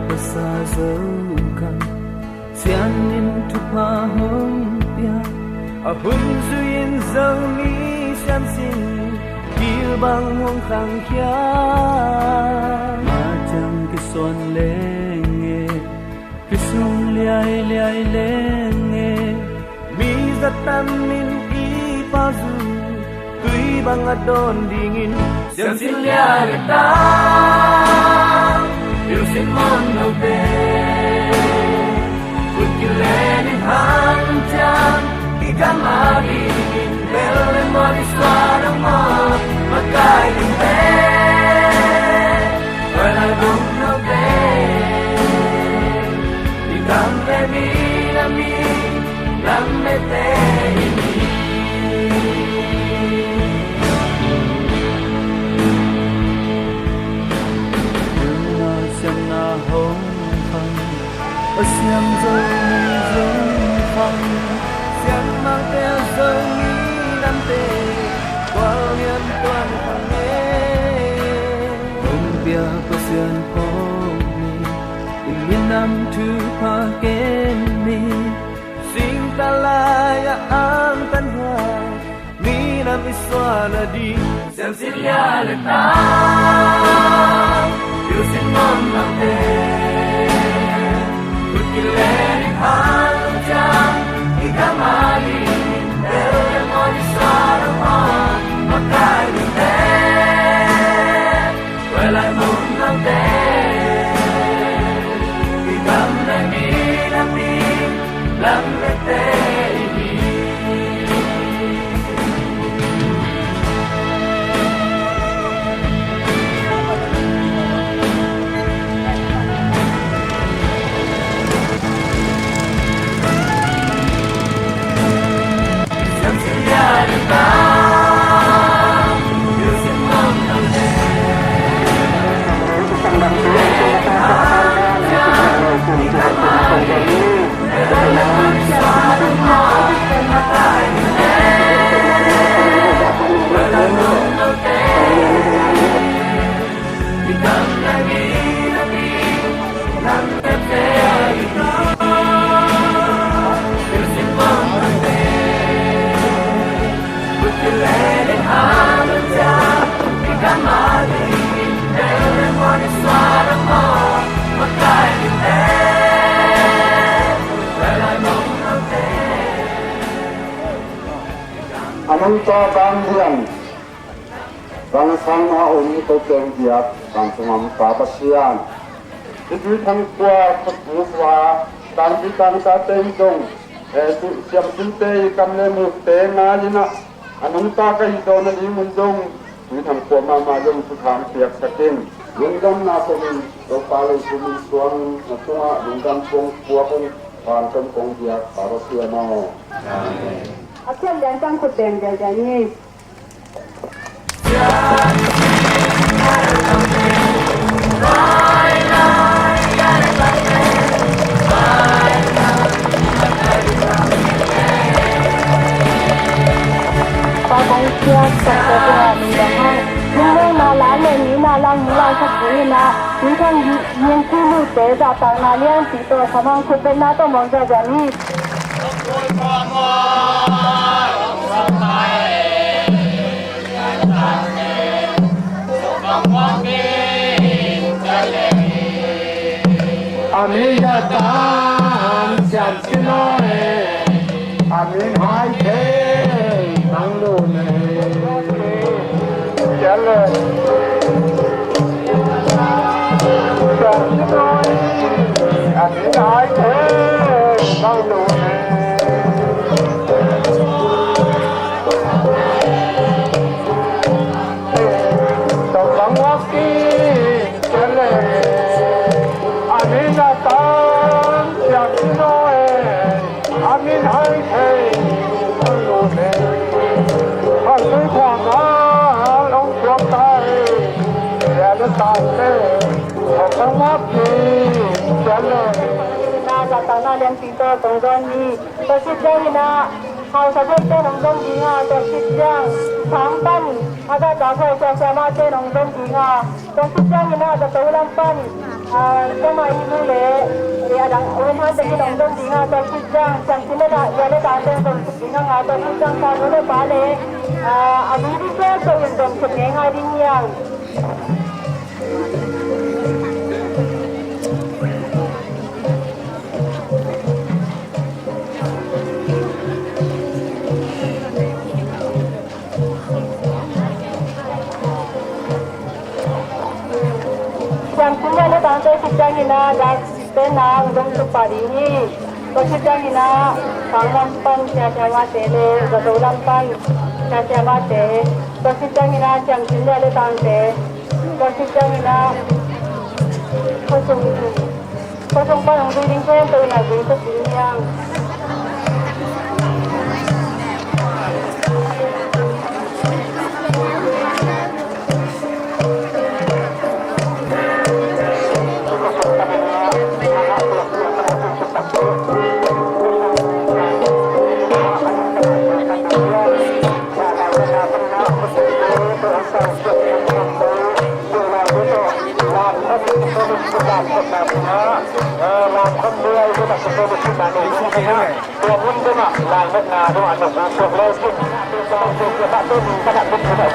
Pasazaukan Sianin tu pahong pia Ahun zuyin zau ni siam sin Bil bang huang khang kia Macam kison lenge Kisung liai liai lenge Mi zatan min ipazu Tui bang adon dingin Siam sin liai letang Ilsin mon đâu tê Put you let in hand jam Ikan mari in belen mo di suara mo Makai in te Wala dong no te Ikan le mi na mi Lam me te ini Siam dâu phong Siam mang theo dâu nghĩ năm tê Qua miền toàn khoảng nghe Ông bia có sian phố mi Tình miền nam thư pha kên mi Sinh ta lai an tan hoa Mi nam iswa na di Siam xin lia le ta Yêu xin mong nam tê Kilenin haljam ikamali Dele mo di sarama Makai di te Welai mong nang te Ikam na minami Lam na te ini Ananta Bandian Bang sang to keng diap bang sumam papasian Itu thang kwa khuswa tan bi tan ka ten dong tu siam tin te kam le mu te nga lina ananta ka I do na li mun dong tu thang kwa ma dong tu tham piak sakin lungdam na ko min to palo tu min suang na tunga lungdam pong kwa pong pan kam pong diap papasian no amen Akan datang ke tenda ni. Babang siap sesuatu mindahan. Mungkin malam ini malam mulai sebulan. Mungkin yang kulu tidak tanah yang tidak sama kubenar tu mengjaga ni. Amin datang siap sinoe Amin hai the nang lu ne jalan siap sinoe Amin hai the nang lu ne to bang waki jalan Amin datang siap sinoe Amin hai thầy lô nè Hãy subscribe cho kênh Ghiền Mì Gõ Để không bỏ lỡ những video hấp dẫn จากต่างหน้าเลี้ยงปีโตตรงด้านนี้ตัวชิดย่างนะเขาสะเพ็ดเต้นของต้นดีงาตัวชิดย่างทั้งปั้นอาจจะจ่อเธอจะเสียมาเต้นของต้นดีงาตัวชิดย่างนะจะตัวลำปั้นก็มาอีมูเล่เรียดังวันนั้นจะกินของต้นดีงาตัวชิดย่างจังที่ไม่ได้ยาได้ตาเต้นของต้นดีงาตัวชิดย่างตอนนู้นได้ปาเล่อาบีดีเจ้าตัวยังต้นสุดง่ายๆดิ้งยัง yang punya ni tangkai sidang ina dan tenang untuk padi ni. To sidang ina kangan pan siapa tele, gatulan pan siapa tele. To sidang ina jam punya ni tangkai. To sidang ina kosong pan untuk dingin tu nak itu yang. làm con nuôi cái mặt của tôi một chút bạn ấy không hay tôi muốn cái mặt làm đất nào tôi ăn được cuộc lên tôi bạn tôi mình các bạn cũng có thể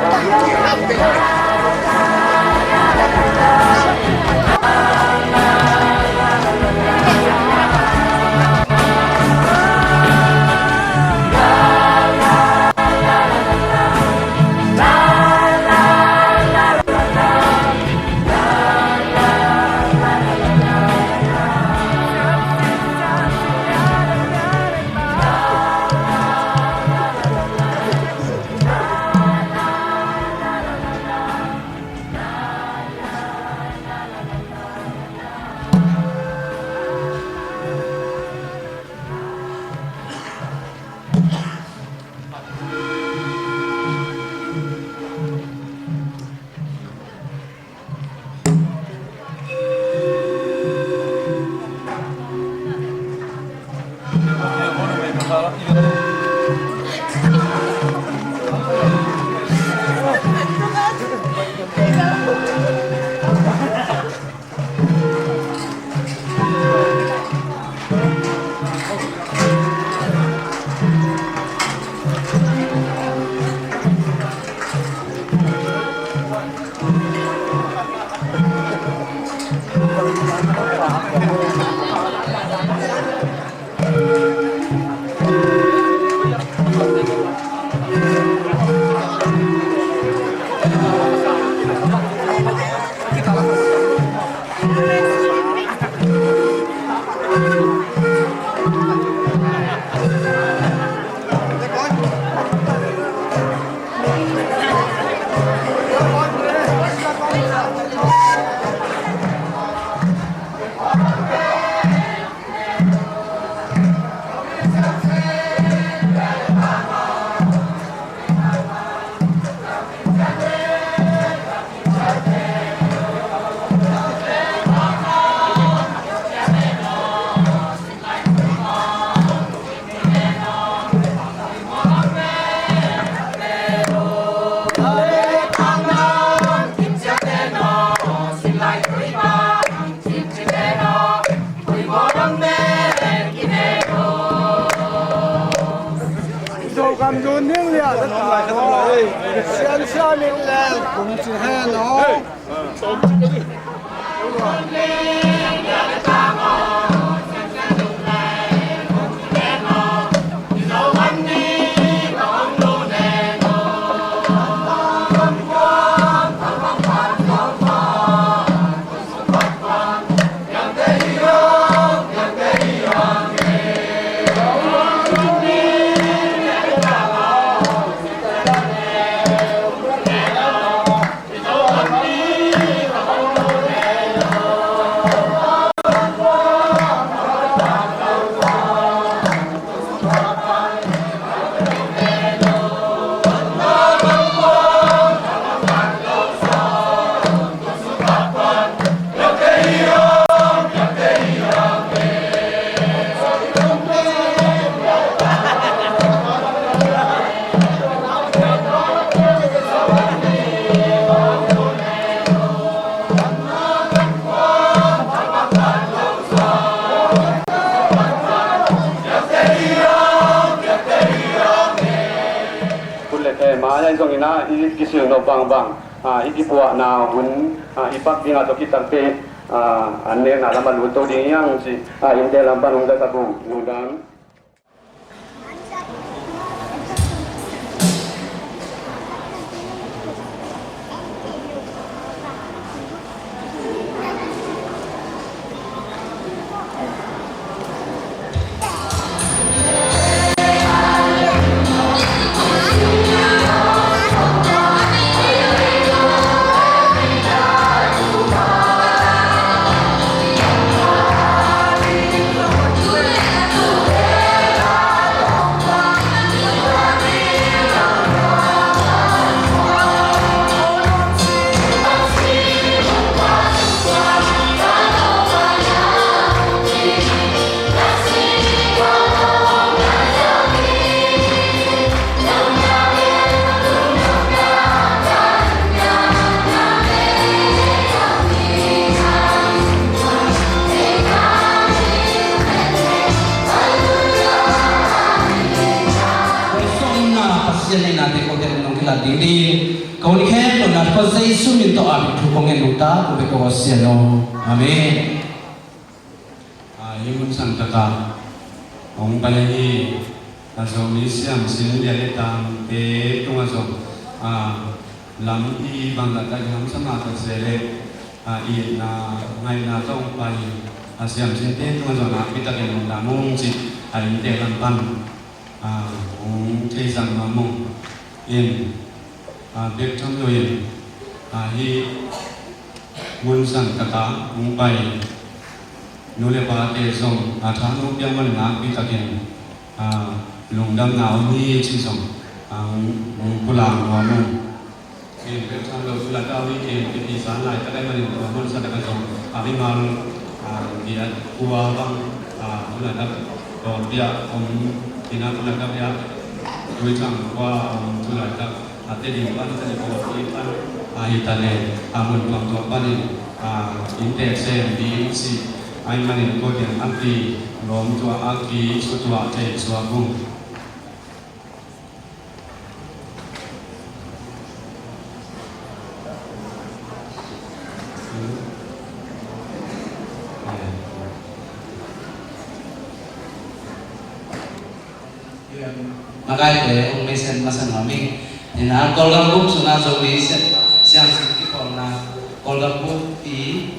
cầm run những liệu tất cả rồi xem xem những là cũng chỉ hai nó anh dùng na cái sự nó bằng bằng cái bộ nào muốn ipak đi ngã cho kita ke anh nên là làm bằng tôi đi yang si yang dia làm bằng kita tu mudah. Kau ni kan tu nak pasai sumin tu abi tu kongen luta ube kau siano, amin. Imun santaka, orang palagi, asal Malaysia mesti dia letam ke tu asal, lam i bangga tak jam sama tak sele, i na ngai na tu orang palagi, asal mesti tu asal nak kita kena lamung si, ini dia lampan, orang cakap lamung, in. Biết trong người hi nguồn sản cả mùng bảy nô lệ ba tê sông tháng nô biang văn ngã bị thực hiện lồng đâm ngáo hi chi sông mùng pulang hoa mùng thì biết trong đầu là cao đi thì đi sáng lại các em mình nguồn sản cả sông đi ngon thì cua băng là đắp còn bia ông thì nó là các bia đôi chẳng qua tu lại các ate di pan tadi bawa ipan ahitane amun tuang tuang panin inte sen di si ai manin ko dia anti rom tua aki sutua te suagung Makanya ông mesen masan kami. Nah, kalau kamu sudah jadi siang sedikit pernah, kalau kamu di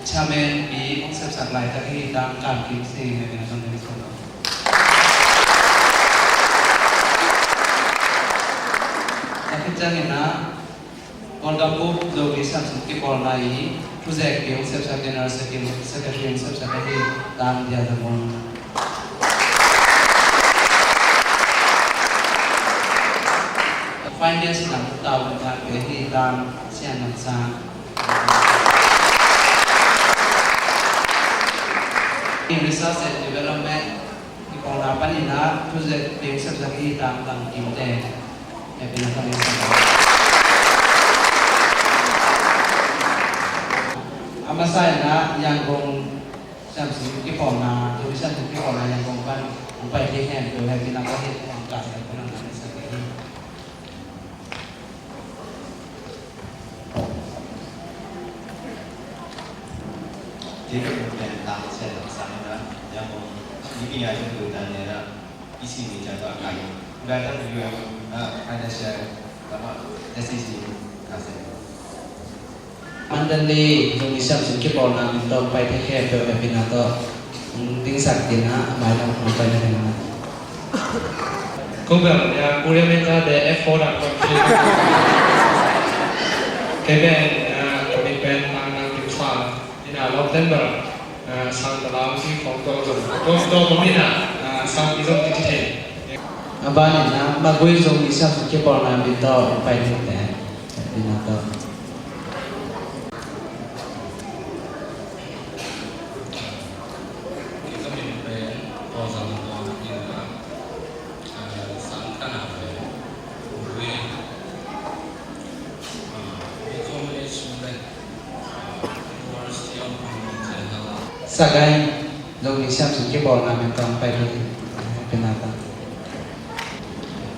camen di konsep saklai tadi tangkap kisi dengan contoh itu. Tapi jangan na, kalau kamu jadi siang sedikit pernah ini, project di konsep saklai sekali konsep saklai tang dia dalam finance nằm tàu và cái gì tam xe nằm xa in research and development thì còn là vấn đề là project biến sắp ra cái tam bằng kinh tế để bên trong này ama saya na yang kong sam si cái phòng là tulisan cái phòng là yang kong ban upaya dia hand tu lagi nak kahit ang kaya ko lang sa kanya. Jadi kemudian tahu saya sama dah, yang ini aja kemudian ada isi ni jaga kayu. Kemudian juga ada saya sama SCC kasih. Mandali dùng isam sedikit orang untuk pai take care webinar ting saktina mai nam pai na. Công việc nhà cô em ra để F4 đặt con cái bên mình bên mang kiểm soát nên là lâu đến rồi sang tờ lao khi phóng tôi có biết là sang cái dòng kinh tế Abang ni na magui dùng isam sedikit orang untuk pai take care webinar. Sagai dùng isam sedikit orang yang sampai di penata.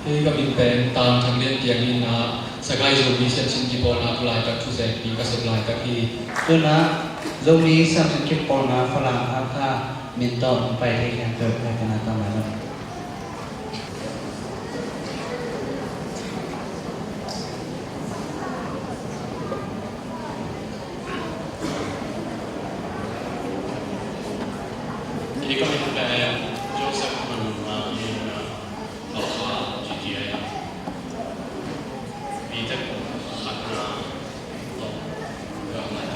Khi gặp mình bèn tam thằng liên tiếng in na sẽ gai dùng đi xem xin kịp bọn na lại các chú sẽ đi các sẽ lại các khi tôi nói dâu ní sang trên cái bọn nó phải làm áp tha mình tận phải thấy hàng được phải cái nào tao nói đâu Jadi kami bèn Joseph Manuma in Loha GTA vì tất cả tổng gần lại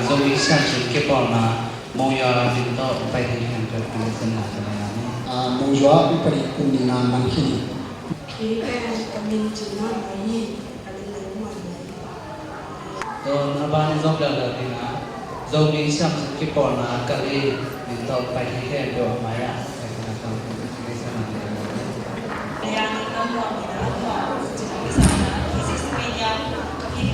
dâu ní sang trên cái bọn nó mong giờ mình tận phải thấy hàng được mình xin là cái này mong jua ipari kundina mankhini Khi em kami cuma bayi ada lima nó ban dòng là thì là dâu ní sang trên cái bọn nó cái đi mình tận phải thấy hàng được máy à phải cái nào tao phải xin là yang nomor berapa jadi sana fisik media kami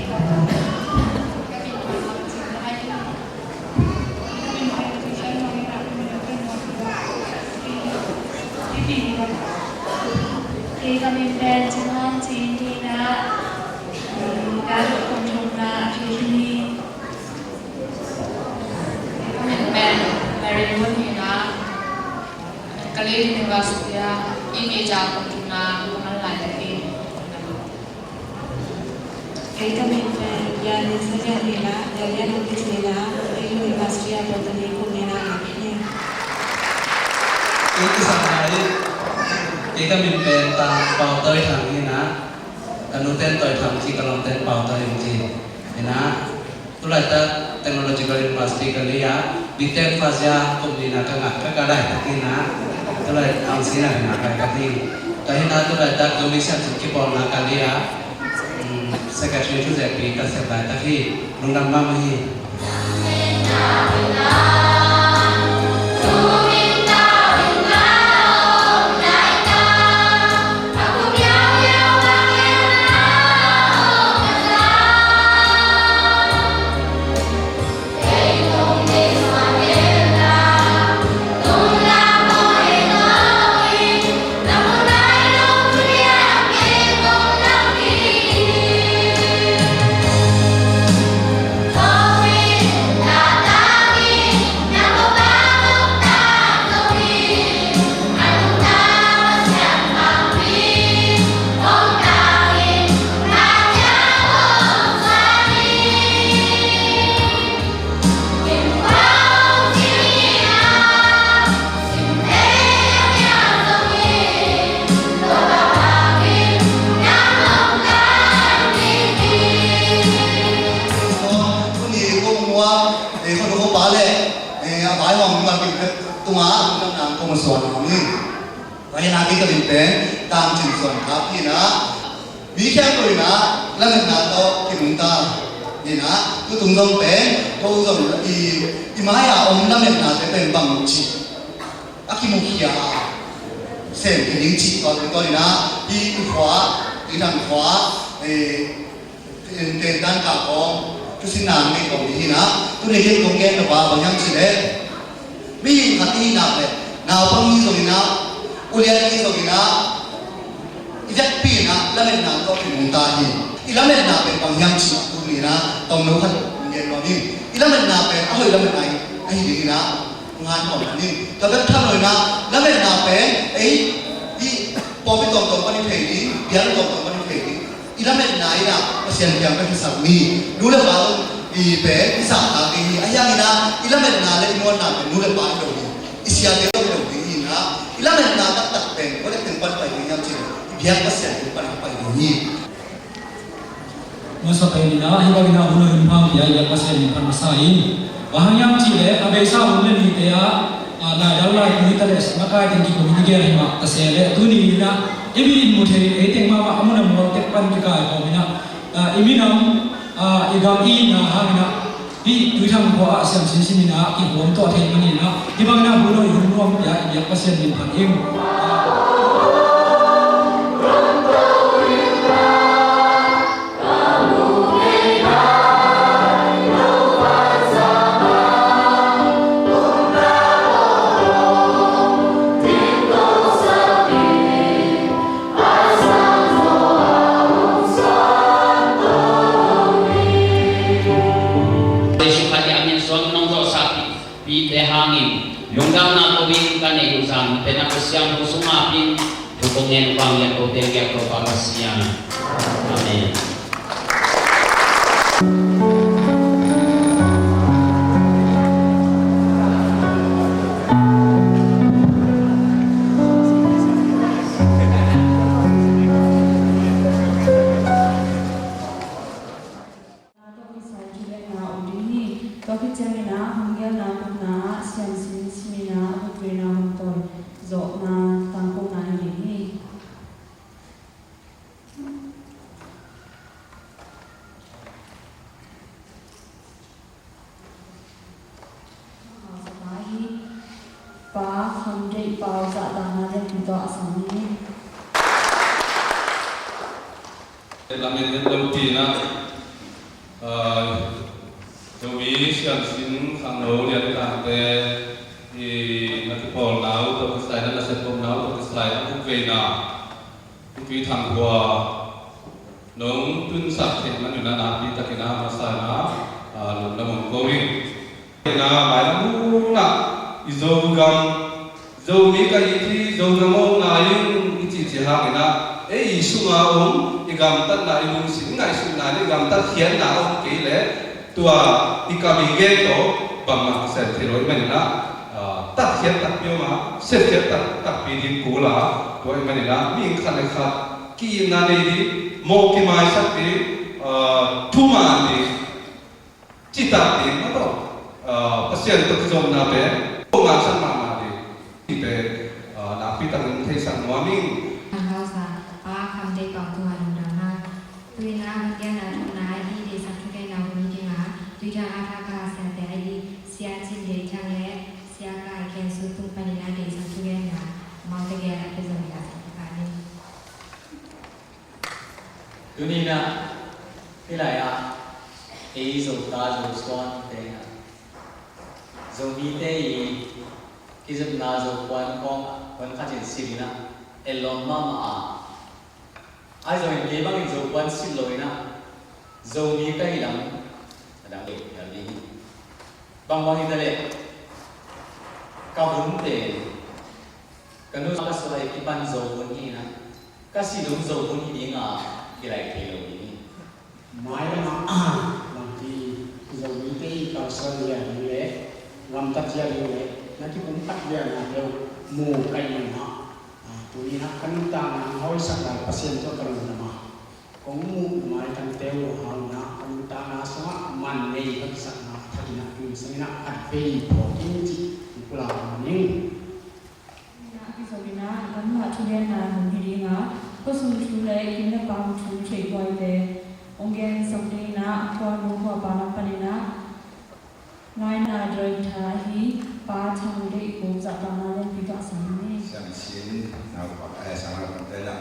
Khi kami bèn chân hông chín thì đã được cùng chung là khi khi kami bèn Mary Moonina Kali University ini jauh tuna mengenai lagi. Khi kami bèn yang saja nila yang nulis nila di university atau di kumena lagi cái sáng nay thì các mình bên ta bảo tới thằng như ná cái nút tên tới thằng chỉ cần làm tên bảo tới những gì thì ná tôi lại ta technological university cái lý á bị tên pha ra cũng đi là cái đại cái ná tôi lại ông xin là cái gì cái ná tôi lại ta tôi mới xem cái bọn là cái lý á secretary chủ tịch cái sẽ lại ta khi lúc năm năm mươi Vậy là cái bình tĩnh tam trình soạn tháp thì nó bí khéo rồi nó là mình là to thì chúng ta thì nó cứ tung dòng bé câu dòng thì mai à ông là mình là sẽเป็นbằng chỉ khi một khi xem cái những chỉ có chúng tôi là đi khóa đi thằng khóa thì tiền đan cả con tôi xin làm cái công gì nó tôi để cái công nghệ nó vào nhau chỉ đấy vì hạt đi nào đấy nào không như rồi nào ulian ni sogina ijak pina lamen na ko pimuntahi ilamen na pe pangyam chi kunina tong no khat ngen lo ni ilamen na pe ahoi lamen ai di na ngan ko ni to bet tham loi na lamen na pe ei di po pe tong pani phei ni bian tong pani phei ni ilamen na ina pasian biang ka hisab ni lu le ba i pe isa ta ki ayang ina ilamen na le mo na pe lu le ba do ni isia ke do ni ina ilamen na tak pen oleh tempat pai yang ciri biar pasien tempat pai ni masa pai na hiba gina ulo himpang ya pasien ni pan masain bahang yang ciri abesa ulo ni te a la daula ni tales maka tinggi ko ni gere ma tasele tu ni na ibi muthe e teng ma amuna mo tek pan ki ka ko mina ibi nam igam i na ha mina di tu thang ko a siam sin sin na ki bom to thei mani na hiba gina ulo himpang ya pasien ni pan em Đi yung daw na tuwing kanilusan, pinako siyang kusumapin, tukungin upang yan o tingkya ko para siya. Amen. Lamin yang lebih na, jadi siang sin kangau lihat kante, nanti pol nau atau kesalahan nasi pol nau atau kesalahan aku kena, aku thang gua, nong tun sak teman yunan api tak kena masalah, lalu namun kawin, kena malam mula, izau gam, zau ni kaiti, zau gamau naing iti jihang kena, isu ngau igam tat na ilung sin ngai sun na ni gam tat hian na om ke le tua ikami ge to bang sen thiroi mani na tat hian tat pyo ma se hian tat pi di ku la to mani na mi khan le khat ki na ne di mo ki mai sat pi thu ma ni chi ta ti ma to pasien to zom na be ko ma san ma ma di be na pi tang thai san wa mi Dunia hilaya zo ta zo swan te na zo mi te yi kizap na zo kwan khatin sirina elon mama ai zo in ke bang zo kwan sil loina zo mi kai lam adang de ya ni bang bang itale ka bun te kanu ka so ai kipan zo bun ni na kasi dum zo bun ni nga lại thì lâu đi nói mà làm thì giờ những cái cầu sơn liền như thế làm tất nhiên như thế nó chỉ cũng tắt liền là đều mù cây mình họ tụi nó khăn ta là hỏi sắc là pasien cho cần là mà cũng mù mà thằng teo họ nó khăn ta là sao man này các sắc nó thật là cứ sang nó ăn phê bỏ kinh chỉ cũng là những cái số này nó mà cho nên là mình đi ngã có số chú lệ khi nó bằng chú chạy quay về ông gen sống đi na qua nụ qua bà nó pani na ngay na rồi thà hi ba thằng đi cũng dạ tao na lên bị gạt sáng đi sang xin nào có sang nào còn đây là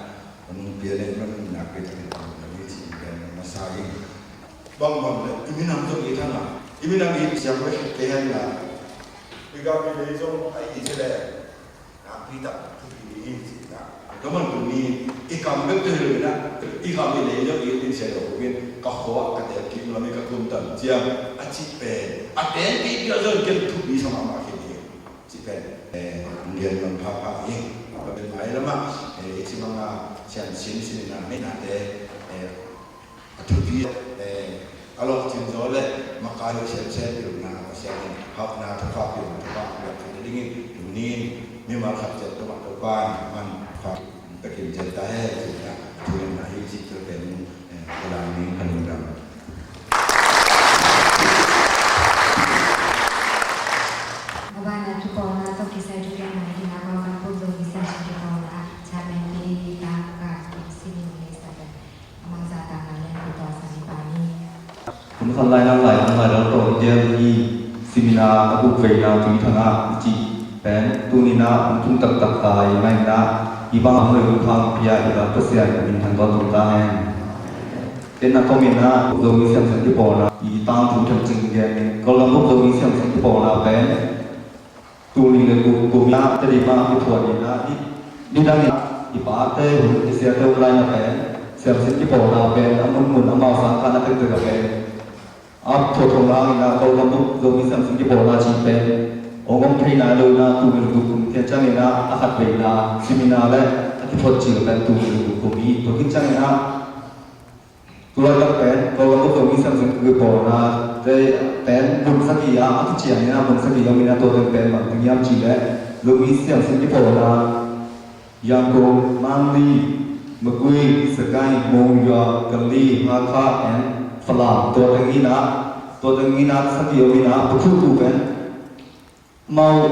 ông bia lên nó nạp cái thằng nó như thế cái nó sai băng băng đấy ý mình làm cho gì thằng nào ý mình làm gì xem cái hay là bây giờ mình lấy trong ai ý thế này làm đi tập thì đi đó mà tụi mình cái cầm cái từ rồi đó cái cầm cái lấy cho cái đến xe đầu viên có khó cái đẹp kim là mấy cái công tầm chiang à chị bè à đến cái giờ rồi cái tụi đi xong mà cái gì chị bè nghiền bằng phá phá gì và bên máy lắm mà chị mang xem xin là mấy nạn để tụi đi alo chuyện đó là mà cái điều xem điều nào và xem học nào thực học điều là cái đi tụi đi nhưng mà học chuyện các bạn cơ quan mình phải kiểm tra tay thì là chuyện là hy sinh cho cái làm những hành động Abang nak cuba atau kisah juga nak kita bawakan pun kisah kita bawa cara ini kita sini Malaysia dan mangsa tangan yang kita sani pani. ผมทำลายน้ำไหลทั้งหลายแล้วต่อเดียวนี้ซิมินาตะบุกเวนาถึงทางอาจีเป็นตูนินาทุ่งตักตักตายไม่นะอีบางเมื่อทางพิยาอีรับเสียเป็นทางตอนตรงกลางเป็นนักก็มีนะเรามีเสียงสังที่ปอนะอีตามถูกทำจริงเดียก็ลำบากเรามีเสียงสังที่ปอนะเป็นตูนี่เลยกูมีนะจะได้มาที่ถวดนะนี่ดังนี้อีป้าเต้หุ่นเสียเต้าไรนะเป็นเสียงสังที่ปอนะเป็นน้ำมันน้ำมาสังขารนั่นเป็นตัวเป็นอัพถวดทองล้างนะเขาลำบากเรามีเสียงสังที่ปอนะจีเป็น ông thấy na lôi na tu mình cùng thiên trang na akat về na seminar le ati phật chỉ là tu mình cùng đi tôi kinh trang na tôi là pen tôi là một người sang sang người bỏ na để pen bùn sắc gì ati chỉ na bùn sắc gì mình na tôi pen mà tiếng yam chỉ le lúc mình sang sang cái bỏ na yang ko mang đi mà quy sekai mong yo kali hakha and falam tôi đang nghĩ na sắc gì mình na tôi tu pen mau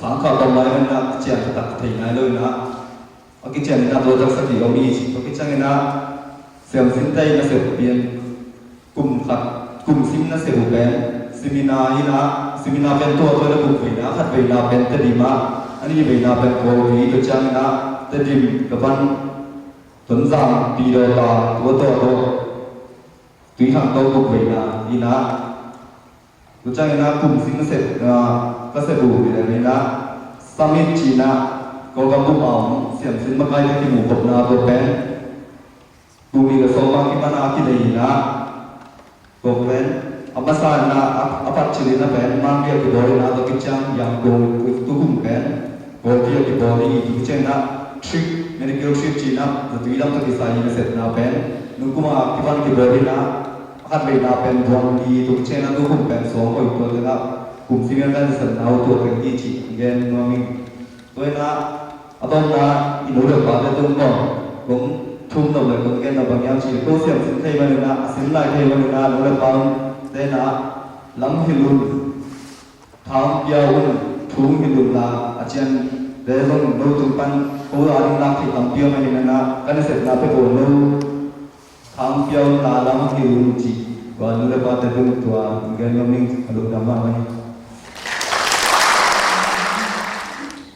sáng khảo đồng lại mình là chuyện tập thể này luôn đó, ở cái chuyện này là tôi rất thích ông ý, có cái chuyện này là xem xin tay nó sẽ biến cùng xin nó sẽ một bên seminar như là seminar bên tôi là cùng về đó, khác về là bên tự đi mà, anh đi về là bên cô vì tôi chẳng là tự đi các bạn tuấn giang đi đâu là tôi tùy hàng tôi cùng về là như là tôi chẳng là cùng xin nó sẽก็สะดวกเลยนะสามีจีน่าก็กำลังเอาเสียงสินมาใกล้ที่หมู่บ้านนาตัวเป็นกูมีกระทรวงที่บ้านอาคิดเลยนะก็เป็นอาภาษานะอาภัชลินะเป็นมันเรียกที่บริณาตัวกิจจังอย่างโดนตัวกุ่มเป็นก็เรียกที่บริณาตัวกิจจังนะทริคเมดิคอลทริคจีน่าจะตัวยังตัวกิจสายนี่เสร็จนะเป็นนุกุมาที่บ้านที่บริณาขัดเวลาเป็นดวงดีตัวกิจจังนะตัวกุ่มเป็นสองคนตัวเลยนะcùng sinh viên đang sẵn nào tuổi thành đi chỉ gen mà mình tôi là ở đâu là đi nỗ lực vào để tôi cũng chung đầu lại cũng gen là bằng nhau chỉ tôi xem xin thay vào là xin lại thay vào là nỗ lực vào đây là lắng hiểu luôn tháo giao thú hiểu luôn là ở trên để luôn đôi tụi pan cố gắng làm thì làm tiêu mà là cái này sẽ là phải bổ lâu tháo giao là lắng hiểu luôn chỉ và nỗ lực vào để tôi tua gen mà mình luôn đảm bảo này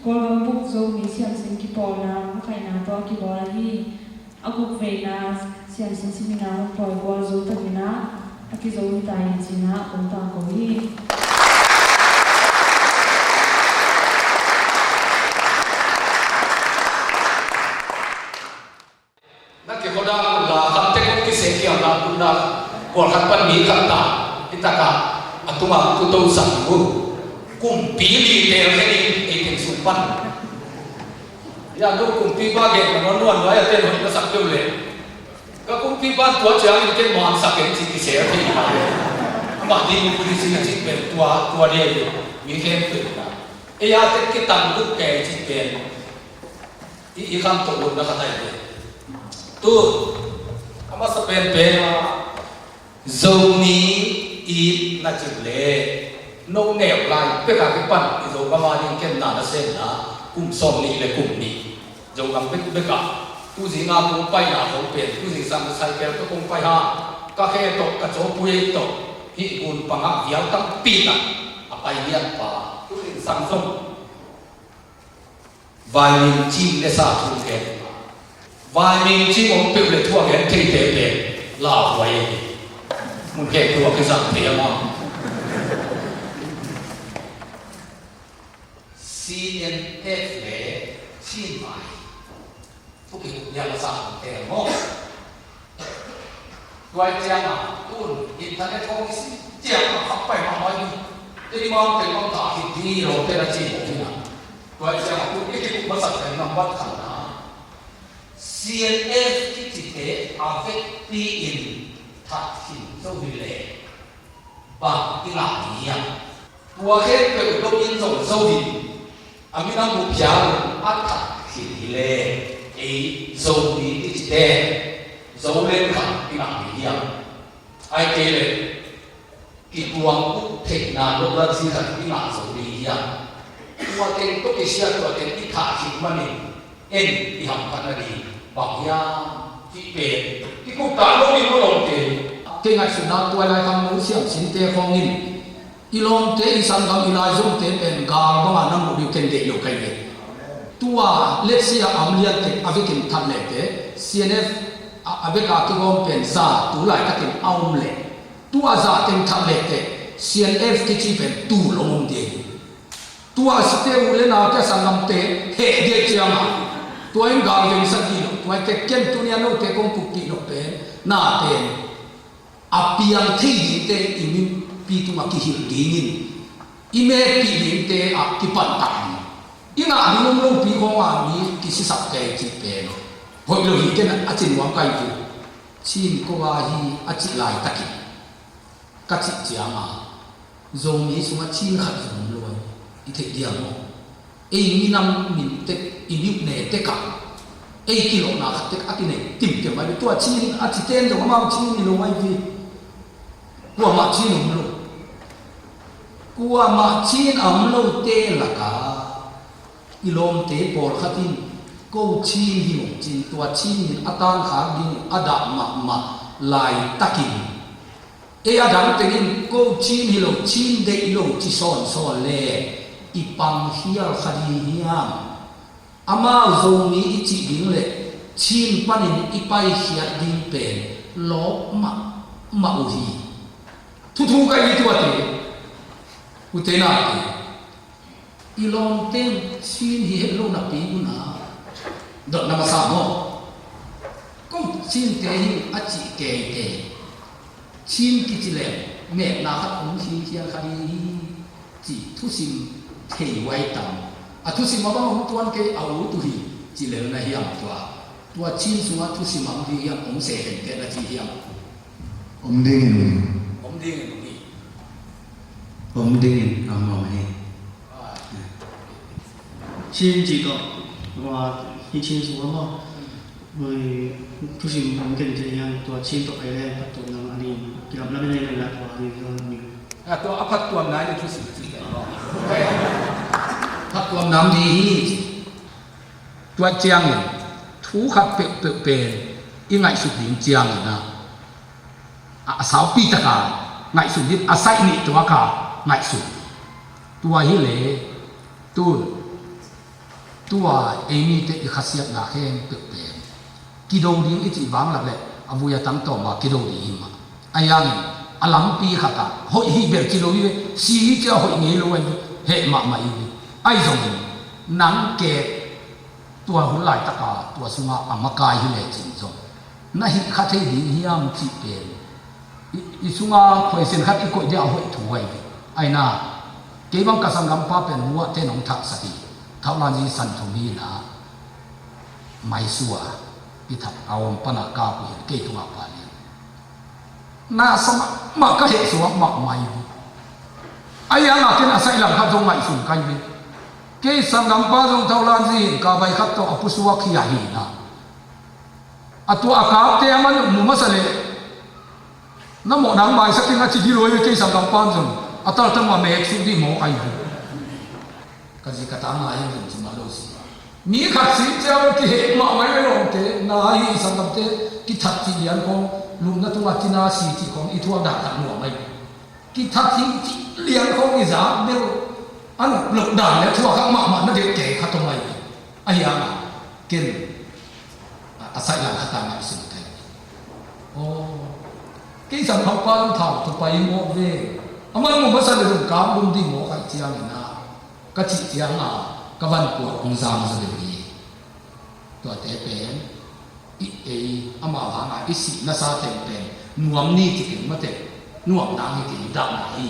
Golden book zo mi siam sin ki pol na khai na to ki bol hi aguk ve na siam sin seminar pol go zo ta na aki zo ni tai chi na on ta ko hi na ki hoda la khat te ko ki se ki na tu na ko khat pan mi khat ta itaka atuma ku to sam mu kum pi li te le ni pan ya do kumpi ba ge non non wa ya ten hon ka sak tu le ka kumpi ban tua chang ni ken man sak ken chi ki se thi ma di mu ni si chi pe tua de mi khem tu na e ya te ki tam du ke chi pe i kham to na ka tai de tu ama sa pen pe zo mi i na chi le no nẻo lại tất cả cái phần thì dầu cam ani ken na sen na kum som ni le kum ni dầu cam tất cả tu gì nga kum pai na không pen tu gì sang sai kel to kum pai ha ka khe to ka cho pui to hi gun pang ha vial tam pi na apai niat pa tu gì sang som vai min chim le sa thu ken vai min chim om pe le thua ken thei te pe la wai mun ke tu ka sang te ma CNF le xin mai phúc kỳ nhà là sao để ngó quay trang à tuôn internet không trang mà không phải mà nói đi đi mong thì mong thả thì đi rồi thế là chỉ một cái nào quay trang à tuôn cái cũng mất sạch cái năm bắt thẳng đó CNF cái gì thế affect the in thật hình sâu vì lệ bằng cái làm gì à tua hết cái đông yên rộng sâu vì Amina mupiao atat khile ei zoni tite zolen kha pinang hiya ai kele ki tuang ku thekna lo la si kha pinang zoni hiya tua ten to ke sia tua ten ki kha ki mani en i ham kanari bahya ki pe ki ku ta lo ni lo te ke ngai suna tua lai kam mu siam sin te khong in ilom te isan gam ilai zong te pen gar ba nam mu ken de lo kai de tua let's see amliat te avekin tham le te CNF aveka ki gom pen za tu lai ka ken aum le tua za ten tham le te CNF ki chi pen tu lom de tua ste u le na ka sangam te he de chiama tua in gar de sa ki lo tua te ken tu nia no te kong pu ki lo pe na pen apiang thei te imin pi tu ma ki hil dingin ime pi ding te a ki pan tak ni inga ni mong lo pi ko nga ni ki si sak ke chi pe hoi lo hi ken a chin wang kai tu chin ko wa hi a chi lai taki ka chi chia ma zong ni sunga chin khat zong lo i the dia mo e ni nam min te i ni ne te ka e ki lo na khat te a ki ne tim ke mai tu a chin a chi ten zong ma chin ni lo mai vi kwa ma chin lo kwa ma chin am lo te la ka ilom te por khatin ko chin hi mo chin tua chin ni atan kha ding ada ma lai takin e adam tenin ko chin hi lo chin de lo chi son le ipang hial khadi hiam ama zo ni ichi ding le chin panin ipai hiat ding pen lo ma u hi thu ka i tu ate utena ate ilom ten chin hi lo na pi na dot nama sa mo ko chin te hi a chi ke te chin ki chi le me na khat ung hi hian khari chi thu sim thei wai tam a thu sim ma ba hu tuan ke au tu hi chi le na hiam tua chin sunga thu sim am di hiam ong se hen te na chi hiam om ding ni ống đinh ở mỏng này xin chỉ có và khi xin xuống mà người thu xin ống đinh thì yang tua xin tộc cái này bắt tụi nó anh đi kỳ làm năm nay là tua đi rồi mình tua apat tua nai ni thu sim chi cái đó phát tua nam đi tua chiang ni thu khát pe i ngai su ding chiang ni na a sao pi ta ka ngai su dit a sai ni tua ka ngai su tua hi le tua emi te i khasiat na khen pe ki do ding i chi bang la le avuya tang to ma ki do di ma ayang alam pi khata hoi hi ber ki lo hi si cha hoi nge lo he ma mai ai zong nang ke tua hu lai ta ka tua sunga amakai hi le chin zong na hi khathei ding hiam chi pe i sunga khoi sen khat i ko dia hoi thu ai ai na ke bang ka sang gam pa pen huwa te nong thak sa ti thawla ni san thu mi na mai suwa i thak awam pana ka pu ke tu ma pa ni na sama ma ka he suwa ma mai ai ya na ken asai lam khat zong mai sun kai bi ke sang gam pa zong thawla ni ka bai khat to apu suwa khi ya hi na atu aka te aman mu masale na mo nang mai sakin a chi di loi ke sang gam pa zong atal tama me su di mo ai bu ka ji ka ta ma yin ji ma lo si mi khat si chao ki he ma mai lo te na hi sang gam te ki that ti lian ko lum na tu wa ti na si ti ko i thua da ta no mai ki that ti lian ko i za me an lok da le thua ka ma na de ke kha to mai ai ya ma ken a sai la ta ma si te o cái sản phẩm quan thảo tụi bay mua về, ông ấy mua sao được cá bún đi mua cái chiang này na, cái chị chiang à, cái văn của ông già mà sao được gì, tụi té bén, ít ông bảo hàng à ít xịn nó sao té bén, nuông ni thì kiểu mất té, nuông đắng thì kiểu đắng này,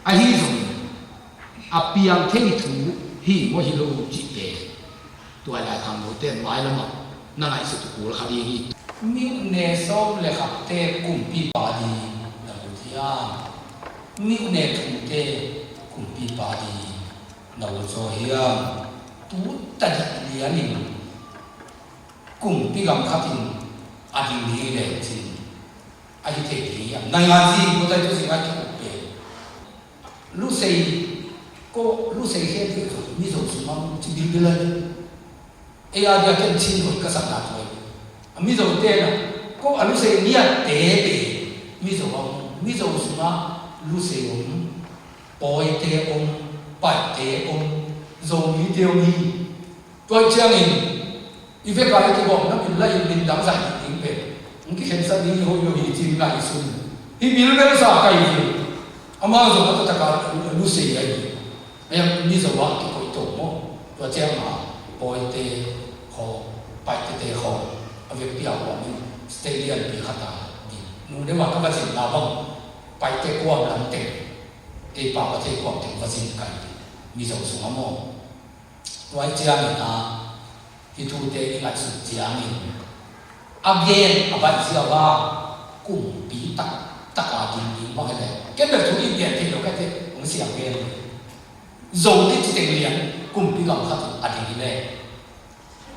ai hi rồi, à piang thế thủ hi mua hi lô chị bén, tụi lại thằng đầu tiên mãi lắm mà, nó lại sự thủ là khá đi. Mi ne som le khap te kum pi pa di na lu thia mi ne thum te kum pi pa di na lu so hia tu ta di lia ni kum pi gam khatin adi ni le chin ai te di ya na nga ji ko ta tu si ga ki pe lu sei he ti mi zo su ma chi di bi la e ya dia ken chin ko ka sa na to mi zo te na ko alu se nia te te mi zo suma lu se poi te pai te zo mi te mi toi chiang in i ve ka ki bo na min la in bin dam za in pe ngi khen sa ni ho yo hi chin na isun hi bil be sa kai ni ama zo ta ka lu se ai ai mi zo wa ki ko to mo toi chiang ma poi te ho pai te ho việc biểu của mình stadium bị khát à nu nếu mà các bạn chỉ là vòng bay cái qua làm tiền e pa ba te ko te vasin kai mi zo su mo tuai chia ni na hi tu te lai su chia ni again aban sia wa kum pi tak a din ni ma le ke be tu ni bien te lo ka te ong sia again zo ti ti te lian kum pi lam khat a din le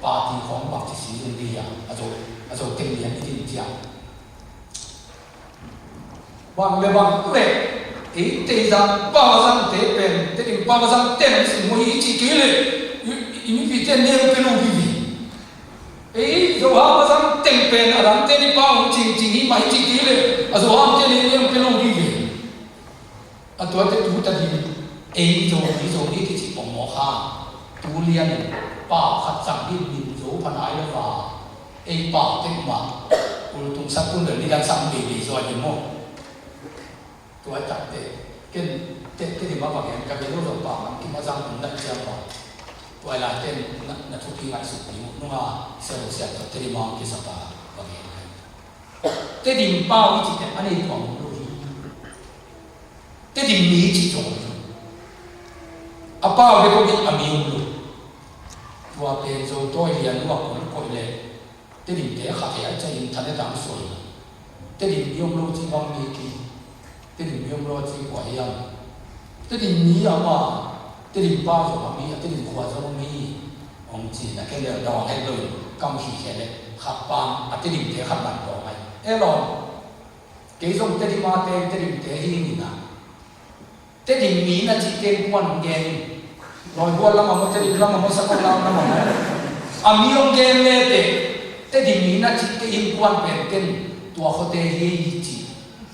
pa ti khong ba ti si ni ya a zo te lian ni din chia wang le wang le e te za ba sang te pen te ding ba sang ten si mo yi chi ki le i mi pi ten ne pe lu bi bi e zo ha ba sang ten pen a ram te ni pa ong ching ching hi mai chi ki le a zo ha te ni ne pe lu bi bi a to te tu ta di e zo ni ti chi pong mo kha tu lian pa khat sang bi bin zo phan ai le wa e pa te ma ul tung sa kun le ni dan sang bi bi zo ni moตัวจับเตะเกินเตะที่มาบางอย่างกับเป็นรูปป่ามันที่มาสร้างผลนักเชื่อว่าตัวเวลาเต้นนักทุกที่งานสุดที่นุ่งอาเสียเสียตัวที่มองที่สบายบางอย่างเต้ดิมเป้าวิจิตรอันนี้ของลูกเต้ดิมมีจิตจงอาเป้าเด็กคนนี้อามีอุลุตัวเป็นโจตัวเรียนว่าคนคนเลยเต้ดิมเตะขาดใจใจยิงทันได้ตามส่วนเต้ดิมยงลูกที่มองมีกี่这里没有罗子怪样，这里米啊嘛，这里包着嘛米，这里花着米，我们知那个了当那个刚起起来，合班啊这里得合班多咪，哎咯，几种这里嘛得这里得起你呐，这里米那只得关键，来过啦嘛，这里啦嘛，什么啦嘛，啊米用键嘞得，这里米那只得关键，ตัวเขา得起一。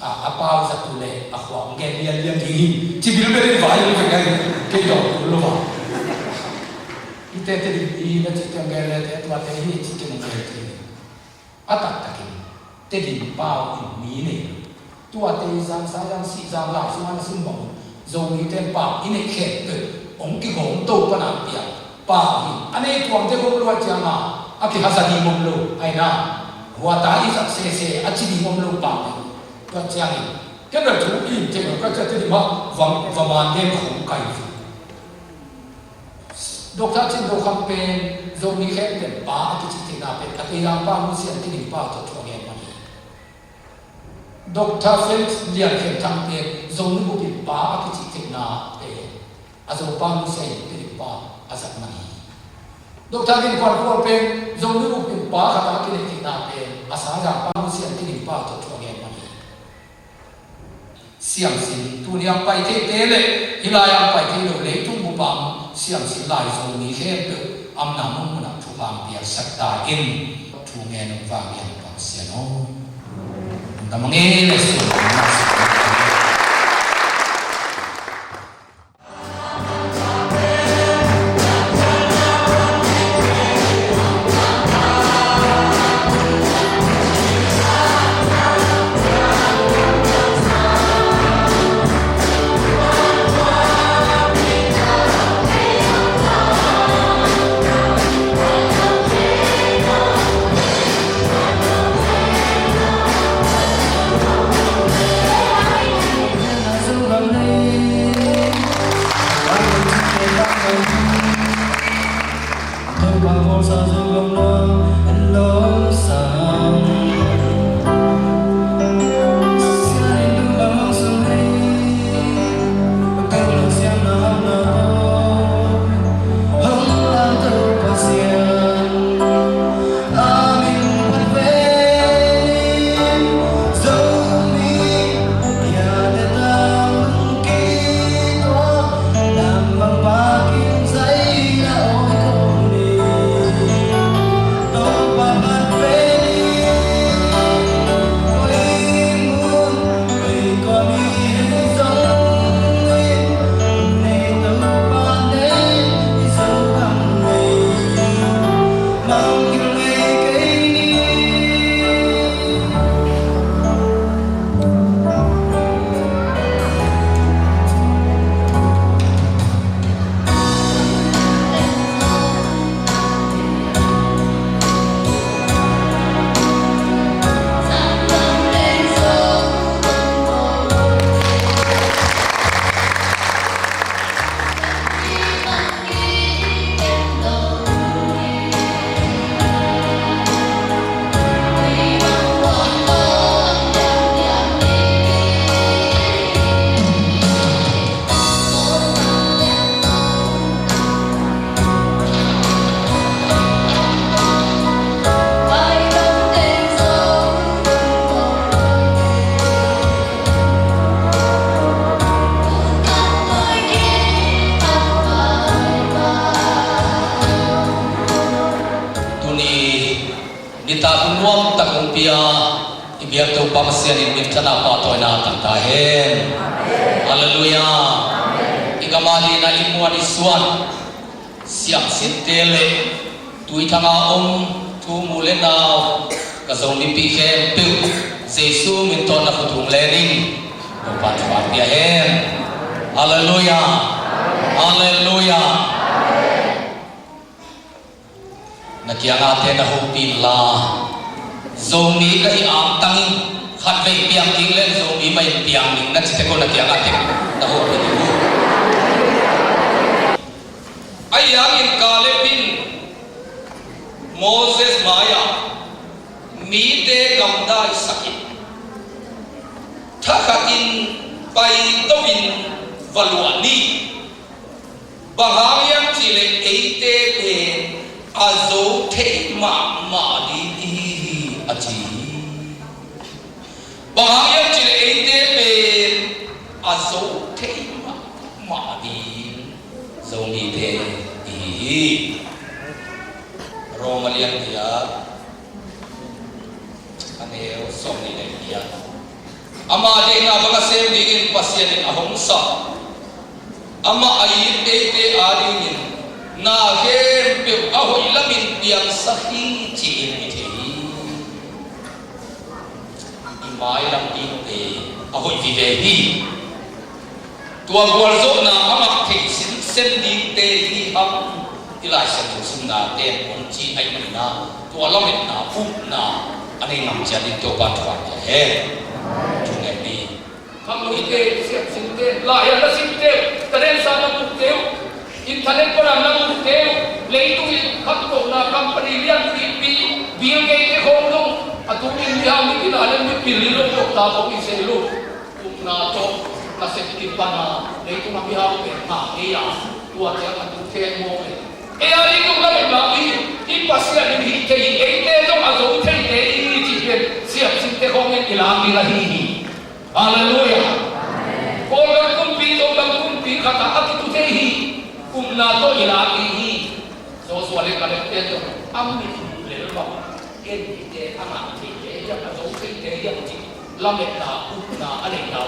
apa satu le aku ngel lian di cibil beri vai le kai ke do lo ma ite te di na ci ngel le te ma te ni ci ngel te atak tak te di pao ni ne tua te sang sa sang si sang la su an sim bong zo ni te pa ine khet te ong ki gong to pa na pia pa hi ane tuam te gong lo cha ma aki hasadi mom lo ai na wa ta i sak se achi di mom lo paก็เจ้านี่ก็แบบถูกอินเจนก็จะที่ว่าวังวานเล่นของไก่ดอกท่าชินดอกคำเป็นโซนี่แค่เป็นป้าที่จิตนาเป็นกติกาป้ามุสลิมที่หนึ่งป้าตัวช่วงเงี้ยมันดอกท่าเฟลเลียนแค่ทำเป็นโซนี่บุเป็นป้าที่จิตนาเป็นอาจจะป้ามุสลิมที่หนึ่งป้าอาจจะมันดอกท่าที่คนพูดเป็นโซนี่บุเป็นป้าขณะที่หนึ่งจิตนาเป็นอาจจะป้ามุสลิมที่หนึ่งป้าตัวช่วงเงี้ยเสียงสิตัวนี้ไปเทเตเลฮิลายังไปเทโลเลทุ่งบุปังเสียงสิลายโซนีเทปอัมนามุมนักทุบางเปียสักตาอินทูเงินวางยังปังเสียโนแต่มังเอเลสุดนัก tu pamasian in min thana pa toina tanta hen hallelujah ikamali na imuan isuan siam sintele tui thanga tu mule naw ka zong ni pi khem tu jesu min ton na khutung lening pat pat ya hen hallelujah hallelujah na kia nga te na hu pin la zong ni ka i am tang khat ve piang ting len zong ni mai piang ning na chi te ko na kia nga te na hu pin ai yang in kale pin Moses maya mi te gamda sakit thakatin pai towin valuani bahayang chile eite pe azo the ma di achi bahayang chile eite pe azo the ma di zoni te Romalian dia aneo somni ne dia ama de na banga sem digin pasien in ahong sa ama ai te ari na he pe aho ilamin piang sahi chi ni the imai lam ti te aho vi ve hi tua gwal zo na ama the sin sen di te hi ham ilai sen sum na te ong chi ai na tua lamin na pu na anh nằm trên đi tiêu quan trọng hết chúng em đi हम लोग के सिंते लाया ना सिंते तरेन सामान मुक्ते इंटरनेट पर हम लोग मुक्ते लेकिन हम तो ना कंपनी लिया भी बिल के खोल दो अतुल्य लिया मिली ना लेकिन बिल लो तो ताको इसे लो ना तो ना से कितना लेकिन हम यहाँ पे ना ये तो अच्छा ना तो थे मो ए यार ये तो ना बाकी इन पासिया नहीं थे ये तो आजो थे siap sinte komen ilang ilahi haleluya kolgan kumpi dogan kumpi kata akitu tehi kumna to ilahi so swale kale teto amni lelba en ite ama ite ya so sinte ya ti lamet na upna ale na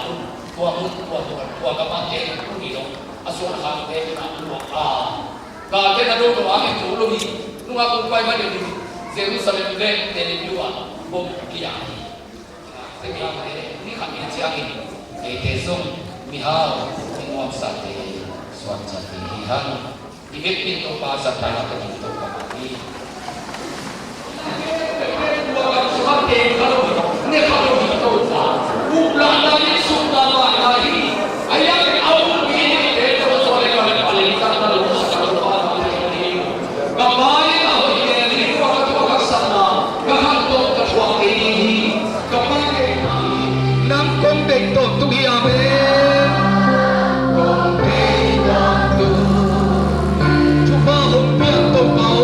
tua kapate kuni no aswa ha te na lu ka te na do ame to lo hi nunga ko pai ma de Jerusalem le te ni luwa bom kia thế ni khẳng định chia hình để thế dung mi hao mi ngom sa te suan sa te hi han di biết pin to pa sa ta na ka ni to ka ni wa sa te ka lo ne ka lo ni to sa u la na ni su da la na hi aya au mi ni te to so le ka le pa le ka ta lo sa ka lo pa ni ka ba ni na ho ye ni ko ka sa na ka han to ka wa ke ni ka pa nam công định tổ tu hi amen công định tổ tu chúng ta hùng biện tổ bảo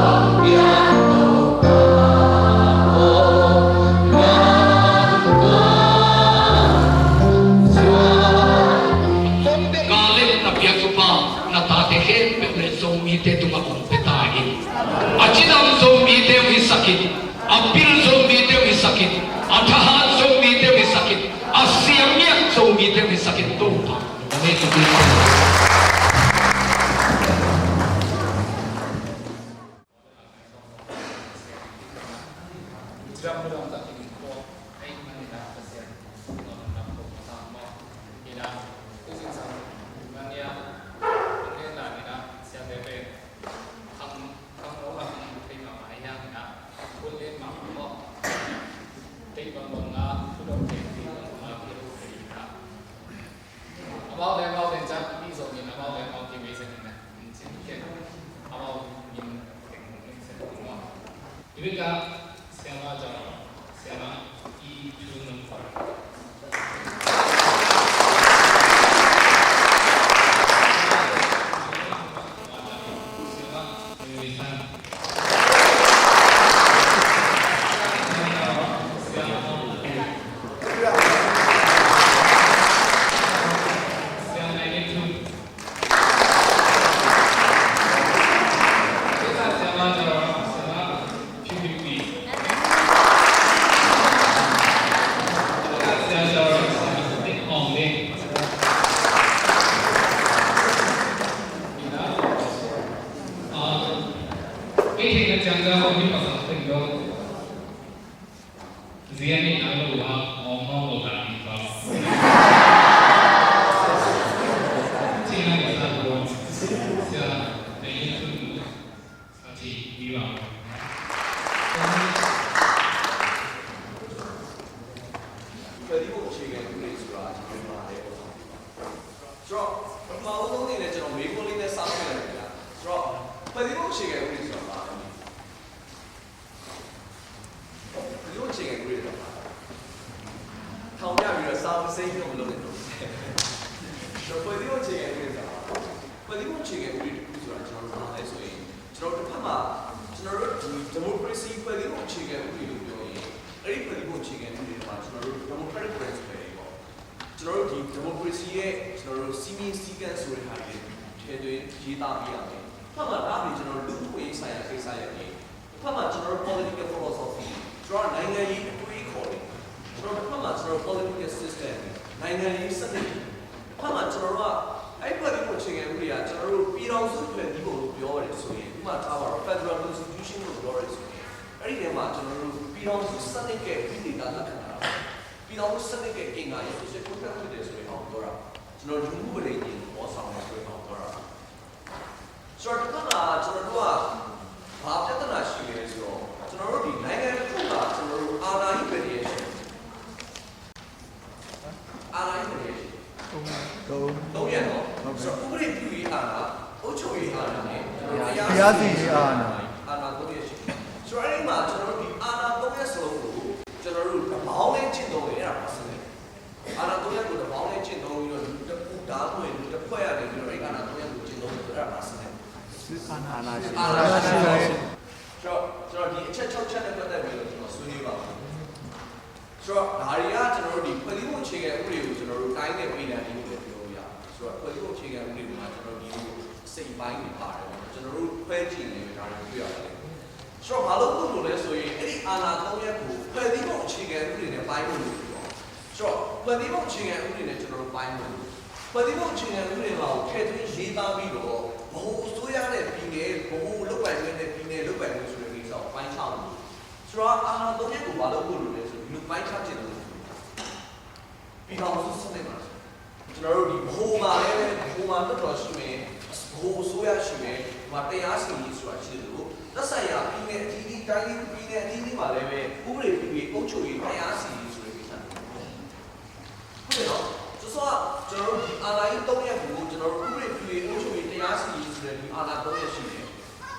hùng biện tổ bảo ca lên tập việc của bà là ta thể hiện về zoom mi te tu ma công te ta in achinam zoom mi te vi sakit apil zoom mi te vi sakit atahan zoom mi te vi sakit asiamnya zoom mi te vi sakit tu ta kami tu 的话，我打比方，尽量给他多，像等于是比方。佢啲屋企嘅管理處啊，全部係我。所以，我當年咧就美國呢啲三個人嚟㗎。所以，佢啲屋企嘅管理處啊，佢啲屋企嘅管理處啊，頭一樣三四個唔同嘅東西。所以，佢啲屋企嘅管理處啊，佢啲屋企嘅管理處啊，ကျွန်တော်哋ဆိုရင်ကျွန်တော်တို့တစ်ဖက်မှာကျွန်တော်တို့ဒီမိုကရေစီဖွဲ့စည်းပုံအခြေခံဥပဒေကိုပြောရင်အဲ့ဒီဖွဲ့စည်းပုံအခြေခံဥပဒေမှာကျွန်တော်တို့ democratic principle တွေပေါ့ကျွန်တော်တို့ဒီ democracy ရဲ့ကျွန်တော်တို့စီမင်းစည်းကမ်းဆိုတဲ့ဟာတွေထည့်သွင်းရေးသားပြရမယ်။ဖက်မှာဒါပြီးကျွန်တော်တို့လူ့ခွင့်ရေးဆိုင်ရာကိစ္စရပ်တွေဖက်မှာကျွန်တော်တို့ political philosophy ကျွန်တော်နိုင်ငံရေးအတွေးခေါ်တယ်ကျွန်တော်တို့ဖက်မှာကျွန်တော် political system နိုင်ငံရေးစနစ်ဖက်မှာကျွန်တော်တို့ကအဲ့ဖွဲ့စည်းပုံအခြေခံဥပဒေကကျွန်တော်တို့ပြည်တော်စုဖွဲ့စည်းပုံကိုပြောရတယ်ဆိုရင်ဥပမာထားပါတော့ Federal Constitution ကိုပြောရတယ်ဆိုရင်အဲ့ဒီထဲမှာကျွန်တော်တို့ပြည်တော်စုစနစ်ရဲ့ပြည်ဒေသလက္ခဏာပြည်တော်စုစနစ်ရဲ့အင်္ဂါရပ်ဆိုချက်ကိုပြဖြစ်တယ်ဆိုရင်အောင်ပြောတာကျွန်တော်လူမှုပရိသတ်ကိုပေါ်ဆောင်တယ်ဆိုရင်အောင်ပြောတာဆိုတော့ဒီမှာကျွန်တော်တို့ကဘာပြဿနာရှိလဲဆိုတော့ကျွန်တော်တို့ဒီနိုင်ငံတစ်ခုကကျွန်တော်တို့အာဏာရေးပြည်ရဲ့အာဏာရေးပြည်တော့ရတော့ဆိုတော့ဥပဒေပြုရေးအာဏာအုပ်ချုပ်ရေးအာဏာနဲ့တရားစီရင်အာဏာတော့ရရှိဆိုတော့အဲ့ဒီမှာကျွန်တော်တို့ဒီအာဏာတော့ရစလုံးကိုကျွန်တော်တို့တပေါင်းနဲ့ကျင့်သုံးရတာပါစတယ်အာဏာတော့ရကိုတပေါင်းနဲ့ကျင့်သုံးပြီးတော့လူတစ်ခုဓာတ်ဝင်လူတစ်ဖွဲ့ရတယ်ပြီးတော့အဲ့အာဏာတော့ရကိုကျင့်သုံးရတာပါစတယ်အာဏာရှိကျွန်တော်ဒီအချက်6ချက်နဲ့ပတ်သက်ပြီးတော့ကျွန်တော်ဆွေးနွေးပါမယ်ဆိုတော့ဒါတွေကကျွန်တော်တို့ဒီဖွဲ့စည်းပုံအခြေခံဥပဒေကိုကျွန်တော်တို့တိုင်းနဲ့ပြည်နယ်လေးကိုပြောရဆိုတော့ဖွဲ့စည်းပုံအခြေခံဥပဒေမှာကျွန်တော်ဒီစိတ်ပိုင်းတွေပါတယ်ကျွန်တော်တို့ဖွဲ့ကြည့်နေတယ်ဒါတွေတွေ့ရတယ်ဆိုတော့ဘာလို့ပို့လို့လဲဆိုရင်အဲ့ဒီအာဏာ3ရပ်ကိုဖွဲ့စည်းပုံအခြေခံဥပဒေနဲ့ပိုင်းဖို့လို့ပြောဆိုတော့ဖွဲ့စည်းပုံအခြေခံဥပဒေနဲ့ကျွန်တော်တို့ပိုင်းဖို့ဖွဲ့စည်းပုံအခြေခံဥပဒေမှာထည့်သွင်းရေးသားပြီးတော့ဘ ਹੁ အစိုးရနဲ့ပြည်နယ်ဘ ਹੁ လုပ်ပိုင်ခွင့်နဲ့ပြည်နယ်လုပ်ပိုင်ခွင့်ဆိုတဲ့ကိစ္စကိုပိုင်းခြားလို့ဆိုတော့အာဏာ3ရပ်ကိုဘာလို့ပို့လို့လဲဆိုဒီလိုပိုင်းခြားခြင်းလို့ပြည်တော်စုစနစ်မှာကျွန်တော်တို့ဒီဘ ਹੁ မှာလည်းဘ ਹੁ မှာတော်တော်ရှိမယ်ဘ ਹੁ အစိုးရရှိမယ်ဒီမှာတရားစီရင်ရေးဆိုတာရှိတယ်လို့သက်ဆိုင်ရာပြည်နယ်အသီးသီးတိုင်းပြည်နယ်အသီးသီးမှာလည်းပဲဥပဒေပြုပြီးအုပ်ချုပ်ရေးတရားစီရင်ရေးဆိုတဲ့ကိစ္စဟုတ်တယ်နော်ဆိုတော့ကျွန်တော်တို့အာဏာရေး3ရပ်ကိုကျွန်တော်တို့ဥပဒေပြုရေးအုပ်ချုပ်ရေးတရားစီရင်ရေးဆိုတဲ့ဒီအာဏာ3ရပ်ရှိတယ်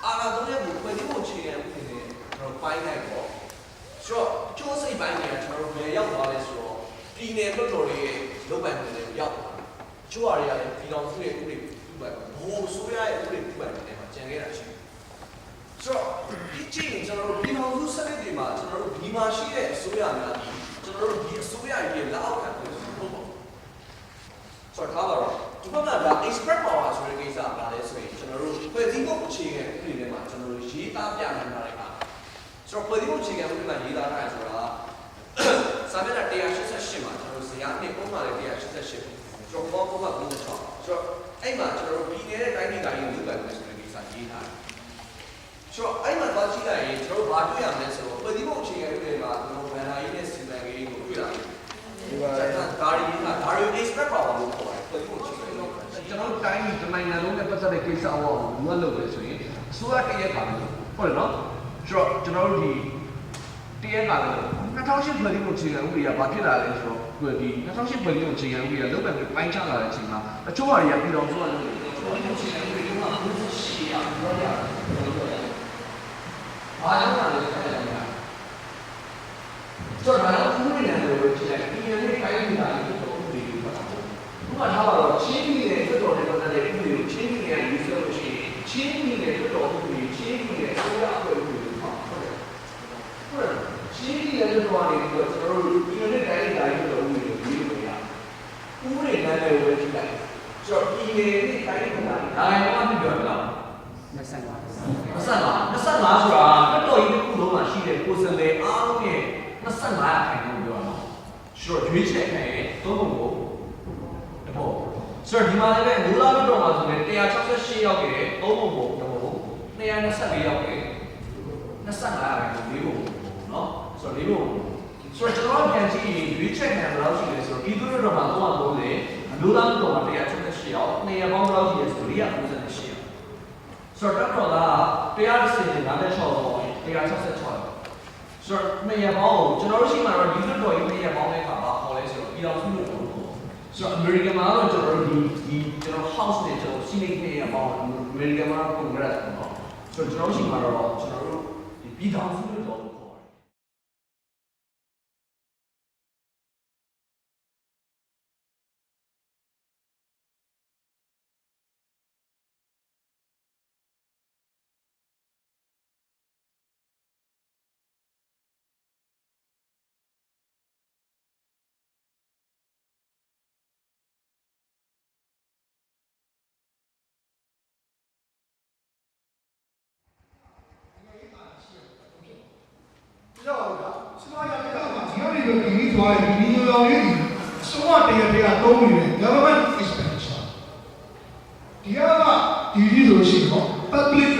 အာဏာ3ရပ်ကိုဖွဲ့စည်းပုံအခြေခံဥပဒေနဲ့ကျွန်တော်ပိုင်းလိုက်တော့ဆိုတော့ကျိုးစိတ်ပိုင်းတွေကကျွန်တော်တို့ဘယ်ရောက်သွားလဲဆိုတော့ပြည်နယ်လွှတ်တော်တွေရဲ့လုပ်ပိုင်ခွင့်တွေရောက်သွားတယ်ကျိုးရတွေကလည်းပြည်တော်စုရဲ့ဥပဒေပြုပိုင်ဘ ਹੁ အစိုးရရဲ့ဥပဒေပြုပိုင်တွေမှာကျန်ခဲ့တာရှိတယ်ဆိုတော့ဒီချိန်ကျွန်တော်တို့ပြည်တော်စုစနစ်တွေမှာကျွန်တော်တို့ဒီမှာရှိတဲ့အစိုးရများကျွန်တော်တို့ဒီအစိုးရရဲ့လက်အောက်ခံလို့ဟုတ်ပါဆိုတော့ထားပါတော့ဒီဘက်ကဒါ expert power ဆိုတဲ့ကိစ္စကလည်းဆိုရင်ကျွန်တော်တို့ဖွဲ့စည်းပုံအခြေခံဥပဒေထဲမှာကျွန်တော်တို့ရေးသားပြနိုင်တာတွေကဆိုတော့ဖွဲ့စည်းပုံအခြေခံဥပဒေမှာရေးသားထားတယ်ဆိုတာစာမျက်နှာ188မှာကျွန်တော်တို့ဇယားနဲ့ပုံမှန်လေး188ကျွန်တော်ဘောက96ဆိုတော့အဲ့မှာကျွန်တော်တို့ပြည်နယ်တိုင်းဒေသကြီးလုပ်ပိုင်ခွင့်ဆိုတဲ့ကိစ္စရေးထားတယ်ဆိုတော့အဲ့မှာသွားကြည့်လိုက်ရင်ကျွန်တော်တို့ဘာတွေ့ရမလဲဆိုတော့ဖွဲ့စည်းပုံအခြေခံဥပဒေမှာကျွန်တော်ဗန်နာရေးနဲ့စီမံကိန်းကိုတွေ့ရတယ်ဒီမှာဒါရီ expert power လို့ခေါ်တယ်ဖွဲ့စည်းပုံအခြေခံဥပဒေကျွန်တော်တို့တိုင်းပြည်နိုင်ငံလုံးနဲ့ပတ်သက်တဲ့ကိစ္စအဝကိုလူကလုပ်တယ်ဆိုရင်အစိုးရတရက်ပါမယ်ဟုတ်တယ်နော်ဆိုတော့ကျွန်တော်တို့ဒီတရက်ပါမယ်2008ဖွဲ့စည်းပုံအခြေခံဥပဒေကဘာဖြစ်လာလဲဆိုတော့ဒီ2008ဖွဲ့စည်းပုံအခြေခံဥပဒေကလုပ်ပိုင်ခွင့်ပိုင်းခြားလာတဲ့အချိန်မှာအချို့ဟာတွေကပြည်တော်စုကလုပ်တယ်ဖွဲ့စည်းပုံအခြေခံဥပဒေက98ရာပြောရတယ်ဘာကြောင့်လဲဆိုတော့ဒါတော့ဥပဒေနဲ့လို့ဖြစ်တယ်ပြည်နယ်နဲ့တိုင်းဒေသကြီးတို့ဥပဒေတွေပါဥပမာထားပါတော့ချင်းပြည်နယ်လွှတ်တော်နဲ့ပတ်သက်တဲ့ဥပဒေကိုချင်းပြည်နယ်ကယူဆလို့ရှိရင်ချင်းပြည်နယ်လွှတ်တော်ဥပဒေချင်းပြည်နယ်အစိုးရအဖွဲ့ဥပဒေတွေပါဟုတ်တယ်ချင်းပြည်နယ်လွှတ်တော်ကနေပြီးတော့ကျွန်တော်တို့ပြည်နယ်နဲ့တိုင်းဒေသကြီးတို့ဥပဒေကိုရေးလို့ရဥပဒေနဲ့လည်းဝယ်ကြည့်လိုက်ဆိုတော့ပြည်နယ်နဲ့တိုင်းဒေသကြီးဒါမှမပြောတော့25ဆိုတာတက်တော်ကြီးတစ်ခုလုံးမှာရှိတဲ့ကိုယ်စလဲအားလုံးရဲ့25ရာခိုင်နှုန်းပြောတာဆိုတော့ရွေးချယ်ခံရဲ့သုံးပုံကိုတပုံဆိုတော့ဒီမှာလည်းမူလလွှတ်တော်မှာဆိုရင်168ရောက်ခဲ့တယ်သုံးပုံကိုတပုံ224ရောက်ခဲ့25ရာခိုင်နှုန်း၄ပုံเนาะဆိုတော့၄ပုံ ဆိုတော့ကျွန်တော်ပြန်ကြည့်ရင်ရွေးချယ်ခံဘယ်လောက်ရှိလဲဆိုတော့ပြည်သူ့လွှတ်တော်မှာ330အမျိုးသားလွှတ်တော်မှာ168ယောက်နေရာပေါင်းဘယ်လောက်ရှိလဲဆိုတော့498ယောက်ဆိုတော့တော်က156ပေါင်း166ယောက်ဆိုတော့နေရာပေါင်းကျွန်တော်တို့ရှိမှတော့ဒီလွှတ်တော်ကြီးနေရာပေါင်းတဲ့အခါမှာခေါ်လဲဆိုတော့ပြည်တော်စုလွှတ်တော်ကိုဆိုတော့ American မှာတော့ကျွန်တော်တို့ဒီကျွန်တော် House နဲ့ကျွန်တော် Senate နေရာပေါင်း American မှာ Congress ပေါ့နော်ဆိုတော့ကျွန်တော်ရှိမှတော့ကျွန်တော်တို့ဒီပြည်တော်စုလွှတ်တော်government expenditure. The other, public